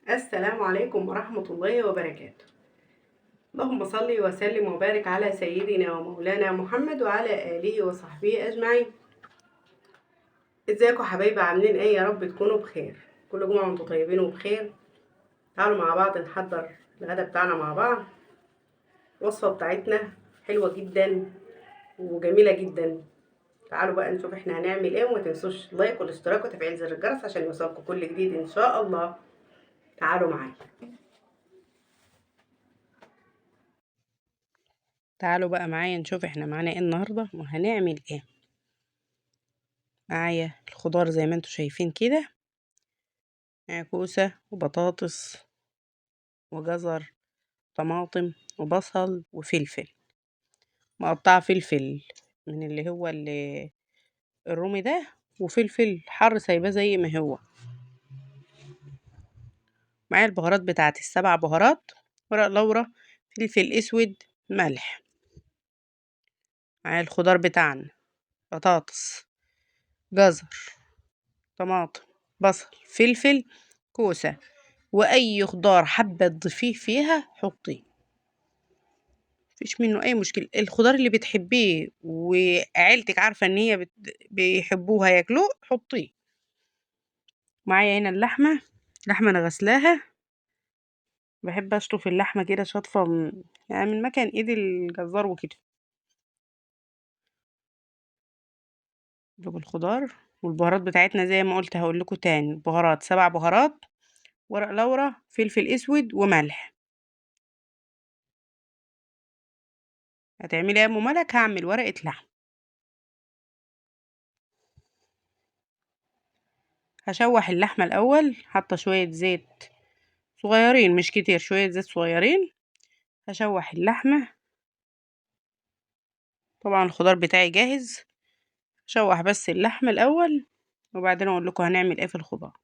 السلام عليكم ورحمة الله وبركاته. اللهم صل وسلم وبارك على سيدنا ومولانا محمد وعلى آله وصحبه أجمعين. ازيكم حبايبي، عاملين ايه؟ يا رب تكونوا بخير. كل جمعة وانتم طيبين وبخير. تعالوا مع بعض نحضر الغدا بتاعنا مع بعض. الوصفة بتاعتنا حلوة جدا وجميلة جدا. تعالوا بقى نشوف احنا هنعمل ايه، وما تنسوش اللايك والاشتراك وتفعيل زر الجرس عشان يوصلكم كل جديد ان شاء الله. تعالوا معايا. تعالوا بقى معايا نشوف احنا معانا ايه النهارده وهنعمل ايه. معايا الخضار زي ما انتوا شايفين كده، معايا كوسة وبطاطس وجزر، طماطم وبصل وفلفل، مقطعة فلفل من اللي هو الرومي ده، وفلفل حر سايباه زي ما هو. معايا البهارات بتاعتي السبع بهارات: ورق لورا، فلفل اسود، ملح. معايا الخضار بتاعنا: بطاطس، جزر، طماطم، بصل، فلفل، كوسة، واي خضار حابه تضيفيه فيها حطيه، مفيش منه اي مشكله. الخضار اللي بتحبيه وعيلتك عارفه ان هي بيحبوها ياكلوه حطيه. معايا هنا اللحمه انا غسلاها، بحب اشطف اللحمه كده شطفه يعني من مكان ايد الجزار وكده. الخضار والبهارات بتاعتنا زي ما قلت هقول لكم تاني: بهارات 7 بهارات، ورق لورا، فلفل اسود، وملح. هتعملي ايه يا ام ملك؟ هعمل ورقه لحم. هشوح اللحمه الاول، حاطه شويه زيت صغيرين مش كتير، شويه زيت صغيرين. هشوح اللحمه. طبعا الخضار بتاعي جاهز، شوح بس اللحمه الاول وبعدين اقول لكم هنعمل ايه في الخضار.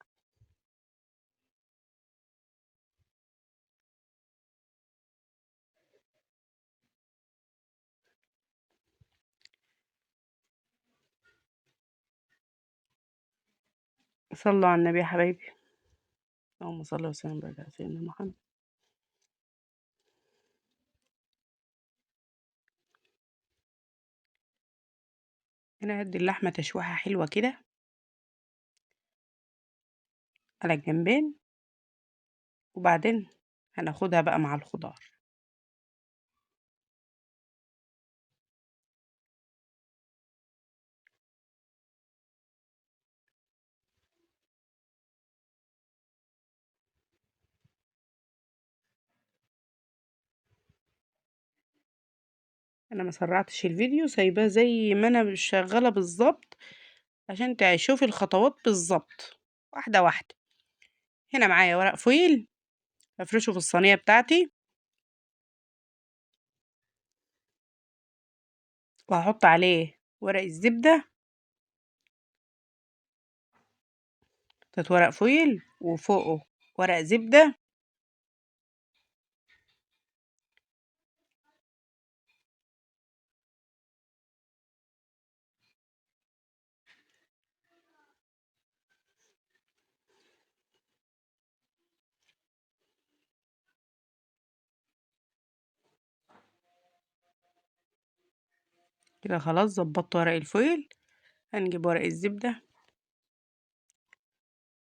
صلوا على النبي يا حبايبي، اللهم صل وسلم وبارك على سيدنا محمد. هنا هدي اللحمه تشويحه حلوه كده على الجنبين، وبعدين هناخدها بقى مع الخضار. انا ما سرعتش الفيديو، سايباه زي ما انا شغاله بالظبط عشان تشوفي الخطوات بالظبط واحده واحده. هنا معايا ورق فويل افرشه في الصينيه بتاعتي، وهحط عليه ورق الزبده، ورق فويل وفوقه ورق زبده. كده خلاص ظبطت ورق الفويل. هنجيب ورق الزبدة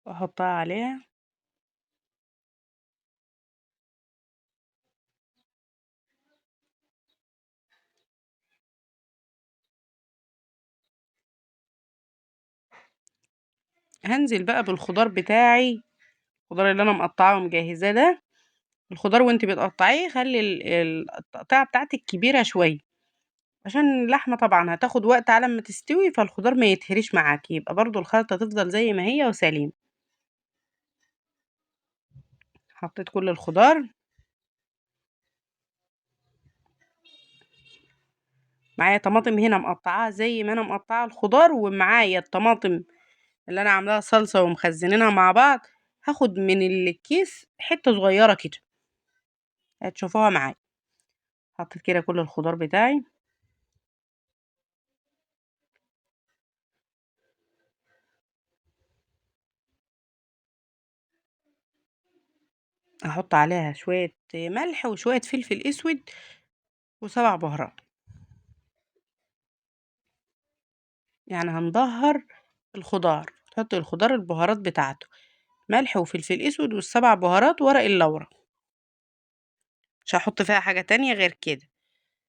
واحطها عليها، هنزل بقى بالخضار بتاعي، الخضار اللي انا مقطعاه ومجهزاه ده. الخضار وانت بتقطعيه خلي التقطيعه بتاعتك كبيره شويه، عشان اللحمه طبعا هتاخد وقت على ما تستوي، فالخضار ما يتهريش معاكي، يبقى برضو الخلطه تفضل زي ما هي وسليم. حطيت كل الخضار. معايا طماطم هنا مقطعاها زي ما انا مقطعه الخضار، ومعايا الطماطم اللي انا عاملاها صلصه ومخزنينها مع بعض. هاخد من الكيس حته صغيره كده هتشوفوها معايا. حطيت كده كل الخضار بتاعي. هحط عليها شوية ملح وشوية فلفل اسود و7 بهارات، يعني هنبهر الخضار. تحطي الخضار البهارات بتاعته، ملح وفلفل اسود وال7 بهارات ورق اللورا، مش هحط فيها حاجة تانية غير كده.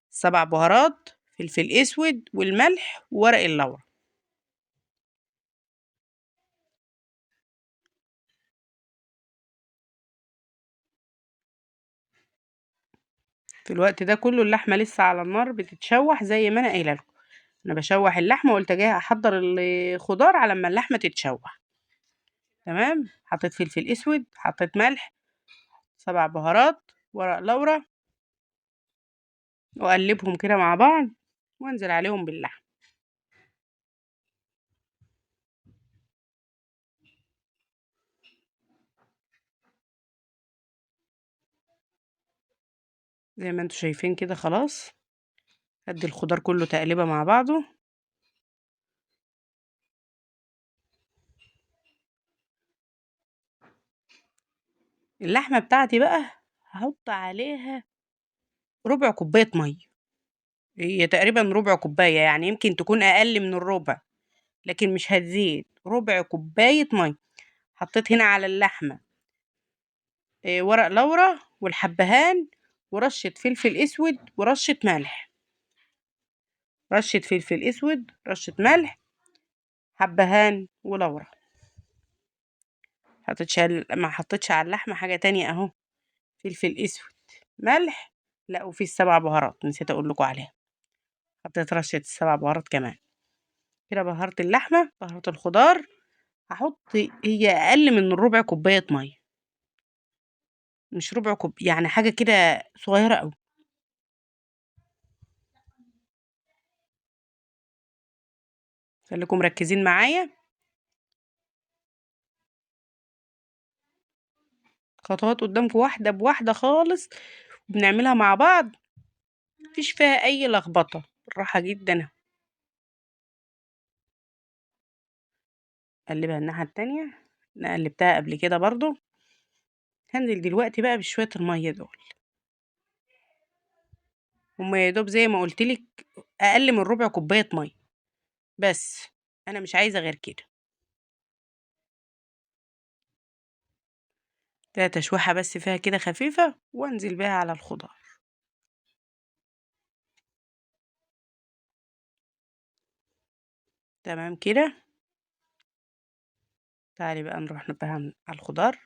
7 بهارات، فلفل اسود والملح وورق اللورا. في الوقت ده كله اللحمة لسه على النار بتتشوح زي ما انا قايله لكم. انا بشوح اللحمة وقلت جايه احضر الخضار على ما اللحمة تتشوح. تمام، حطيت فلفل اسود، حطيت ملح، 7 بهارات، ورق لورا، واقلبهم كده مع بعض وانزل عليهم باللحم. زي ما انتوا شايفين كده خلاص. ادي الخضار كله تقليبه مع بعضه. اللحمة بتاعتي بقى هحط عليها ربع كوباية مية. هي تقريبا ربع كوباية، يعني يمكن تكون اقل من الربع لكن مش هتزيد. ربع كوباية مية. حطيت هنا على اللحمة ورق لورا والحبهان ورشة فلفل اسود ورشة ملح. رشة فلفل اسود، رشة ملح، حبهان ولورا. ما حطيتش على اللحمة حاجة تانية اهو. فلفل اسود، ملح، لا وفي ال7 بهارات نسيت اقول لكم عليها. حطيت رشة ال7 بهارات كمان. كده بهرت اللحمة، بهرت الخضار. هحط هي اقل من ربع كوباية مية، مش ربع كوب، يعني حاجة كده صغيرة قوي. خليكم مركزين معايا. خطوات قدامكم واحدة بواحدة خالص، وبنعملها مع بعض، مفيش فيها اي لخبطة، بالراحة جدا. اقلبها الناحية التانية. انا قلبتها قبل كده برضو. هنزل دلوقتي بقى بشوية المية دول. هما يا دوب زي ما قلتلك اقل من ربع كوباية مية بس. انا مش عايزة غير كده. ده تشويحة بس فيها كده خفيفة وانزل بيها على الخضار. تمام كده. تعالي بقى نروح بقى على الخضار.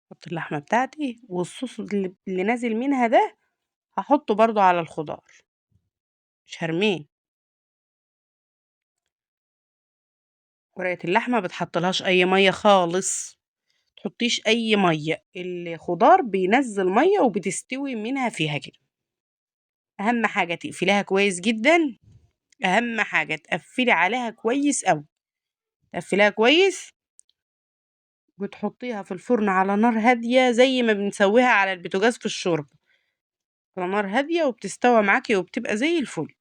احط اللحمة بتاعتي والصوص اللي نازل منها ده هحطه برضو على الخضار، مش هرميه. ورقة اللحمة بتحطلهاش اي مية خالص. تحطيش اي مية، الخضار بينزل مية وبتستوي منها فيها كده. اهم حاجة تقفليها كويس جدا. اهم حاجة تقفلي عليها كويس اوي. تقفليها كويس وتحطيها في الفرن على نار هادية زي ما بنسويها على البوتاجاز في الشوربة. على نار هادية وبتستوى معاكي وبتبقى زي الفل.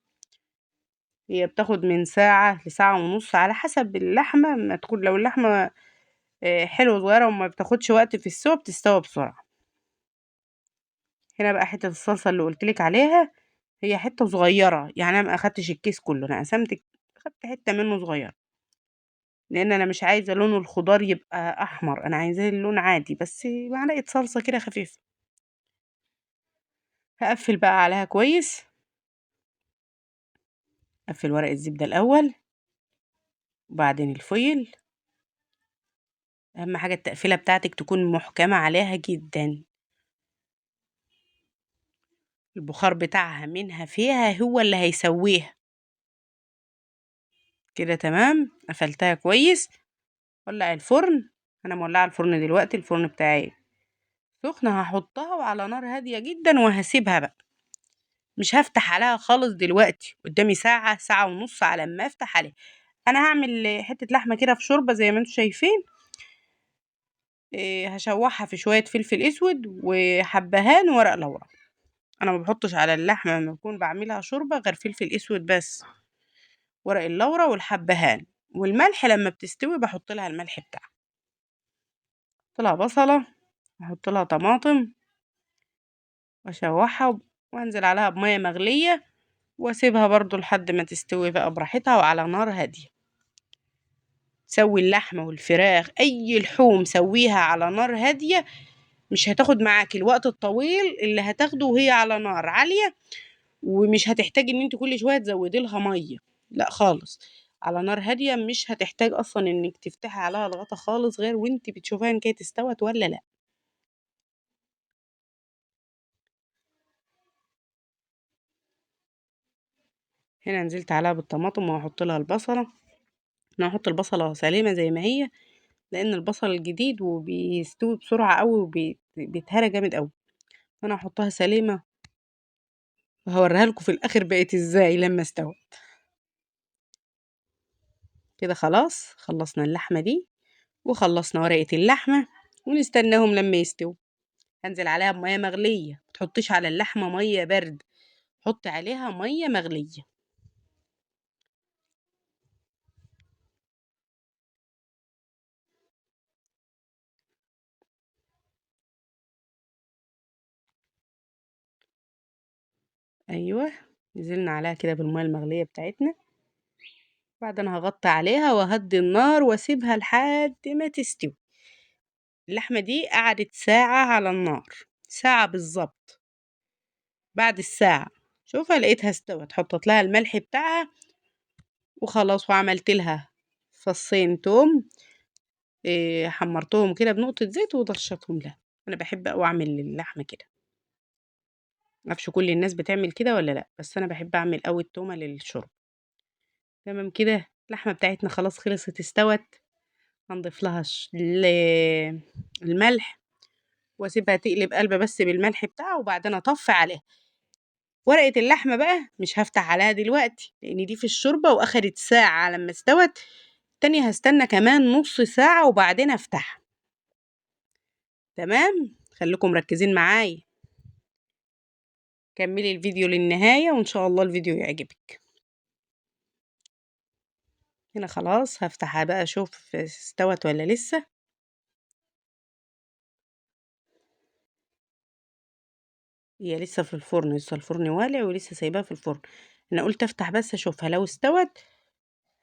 هي بتاخد من ساعة لساعة ونص على حسب اللحمة ما تكون. لو اللحمة حلوة صغيرة وما بتاخدش وقت في السوا بتستوى بسرعة. هنا بقى حتة الصلصة اللي قلتلك عليها. هي حتة صغيرة، يعني انا ما اخدتش الكيس كله، انا قسمت، خدت حتة منه صغيرة. لان انا مش عايزة لون الخضار يبقى احمر، انا عايزاه اللون عادي بس معلقة صلصة كده خفيفة. هقفل بقى عليها كويس. اقفل ورق الزبدة الاول وبعدين الفويل. اهم حاجة التقفيلة بتاعتك تكون محكمة عليها جدا. البخار بتاعها منها فيها هو اللي هيسويها. كده تمام، قفلتها كويس. ولع الفرن. انا مولعه الفرن دلوقتي، الفرن بتاعي سخنة. هحطها وعلى نار هادية جدا وهسيبها بقى. مش هفتح عليها خالص دلوقتي، قدامي ساعة، ساعة ونص على ما افتح عليها. انا هعمل حتة لحمة كده في شوربة زي ما انتم شايفين. هشوحها في شوية فلفل اسود وحبهان وورق لورا. انا ما بحطش على اللحمة لما بكون بعملها شوربة غير فلفل اسود بس. ورق اللورا والحبهان والملح لما بتستوي بحط لها الملح بتاعها. حط لها بصلة احط لها طماطم واشوحها وانزل عليها بميه مغليه واسيبها برضو لحد ما تستوي بقى براحتها وعلى نار هاديه. سوي اللحمه والفراخ اي لحوم سويها على نار هاديه، مش هتاخد معاكي الوقت الطويل اللي هتاخده وهي على نار عاليه، ومش هتحتاجي ان انت كل شويه تزودي لها ميه، لا خالص. على نار هاديه مش هتحتاج اصلا انك تفتحي عليها الغطا خالص غير وانت بتشوفيها ان كانت استوت ولا لا. هنا نزلت عليها بالطماطم وهحط لها البصله. انا هحط البصله سليمه زي ما هي، لان البصل الجديد وبيستوي بسرعه قوي وبيتهرى جامد قوي، فانا هحطها سليمه وهوريها لكم في الاخر بقت ازاي لما استوت. كده خلاص خلصنا اللحمه دي وخلصنا ورقه اللحمه ونستناهم لما يستووا. هنزل عليها بميه مغليه، متحطيش على اللحمه ميه برد، حطي عليها ميه مغليه. ايوه، نزلنا عليها كده بالميه المغليه بتاعتنا. بعدين هغطي عليها وهدي النار واسيبها لحد ما تستوي. اللحمه دي قعدت ساعه على النار، ساعه بالظبط. بعد الساعه شوفها لقيتها استوت، حطيت لها الملح بتاعها وخلاص، وعملت لها فصين توم، حمرتهم كده بنقطه زيت وضشتهم لها. انا بحب اوي اعمل اللحمه كده، معرفش كل الناس بتعمل كده ولا لأ، بس أنا باحب أعمل أوي التومة للشوربة. تمام كده، اللحمة بتاعتنا خلاص خلصت استوت. هنضيف لها الملح واسيبها تقلب قلبة بس بالملح بتاعها وبعدين اطفي عليها. ورقة اللحمة بقى مش هفتح عليها دلوقتي لان دي في الشوربة واخدت ساعة لما استوت، تاني هستنى كمان نص ساعة وبعدين افتحها. تمام، خليكم مركزين معايا، كملي الفيديو للنهاية وان شاء الله الفيديو يعجبك. هنا خلاص هفتحها بقى اشوف استوت ولا لسه. هي لسه في الفرن، لسه الفرن والع ولسه سايباها في الفرن. انا قلت افتح بس اشوفها، لو استوت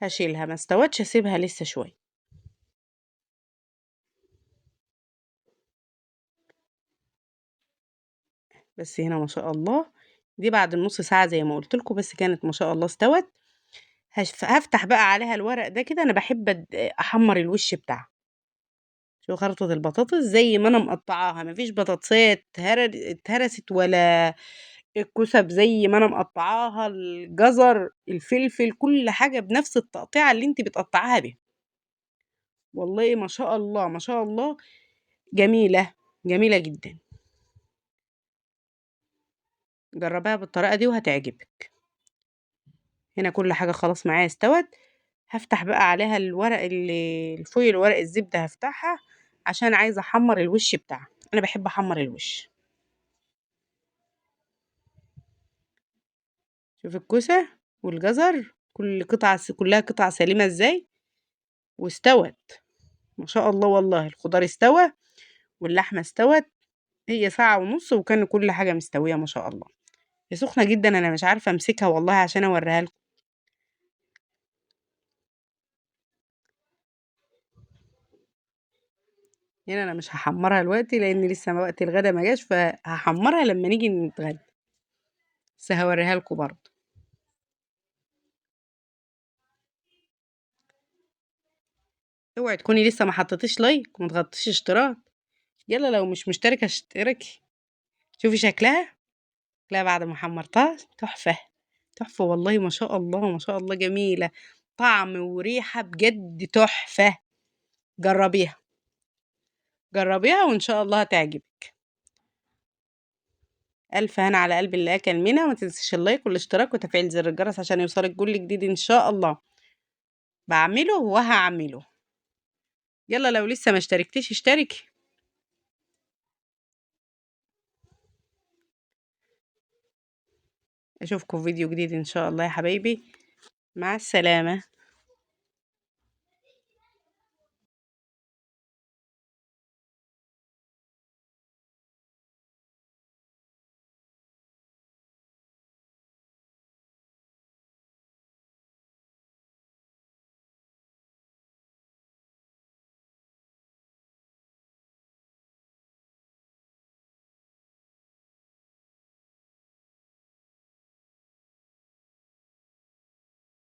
هشيلها، ما استوتش اسيبها لسه شويه. بس هنا ما شاء الله دي بعد النص ساعه زي ما قلت لكم، بس كانت ما شاء الله استوت. هفتح بقى عليها الورق ده كده، انا بحب احمر الوش بتاعها. شو خرطة البطاطس زي ما انا مقطعاها، مفيش بطاطسية اتهرست ولا الكسب، زي ما انا مقطعاها، الجزر الفلفل كل حاجة بنفس التقطيعة اللي انت بتقطعها بيها. والله ما شاء الله ما شاء الله، جميلة جميلة جدا. جربيها بالطريقة دي وهتعجبك. هنا كل حاجة خلاص معايا استوت. هفتح بقى عليها الورق اللي الفويل، ورق الزبدة هفتحها عشان عايزة احمر الوش بتاعها، انا بحب احمر الوش. شوف الكوسة والجزر كل قطعة كلها قطع سليمة ازاي واستوت. ما شاء الله والله الخضار استوى واللحمة استوت. هي ساعة ونص وكان كل حاجة مستوية ما شاء الله. هي سخنة جدا، انا مش عارفة امسكها والله عشان اوريها لكم. هنا انا مش هحمرها دلوقتي لان لسه وقت الغدا ما جاش، فهحمرها لما نيجي نتغدى، بس هوريها لكم برضه. اوعي تكوني لسه ما حطيتيش لايك وما تغطيش اشتراك. يلا لو مش مشتركة اشتركي. شوفي شكلها، شكلها بعد ما حمرتها تحفة، تحفة والله ما شاء الله ما شاء الله، جميلة طعم وريحة بجد تحفة. جربيها، جربيها وإن شاء الله هتعجبك. ألف هنا على قلب اللي أكل منها، وما تنسيش اللايك والاشتراك وتفعيل زر الجرس عشان يوصلك كل جديد إن شاء الله بعمله وهعمله. يلا لو لسه ما اشتركتيش اشتركي. أشوفكم في فيديو جديد إن شاء الله يا حبايبي، مع السلامة.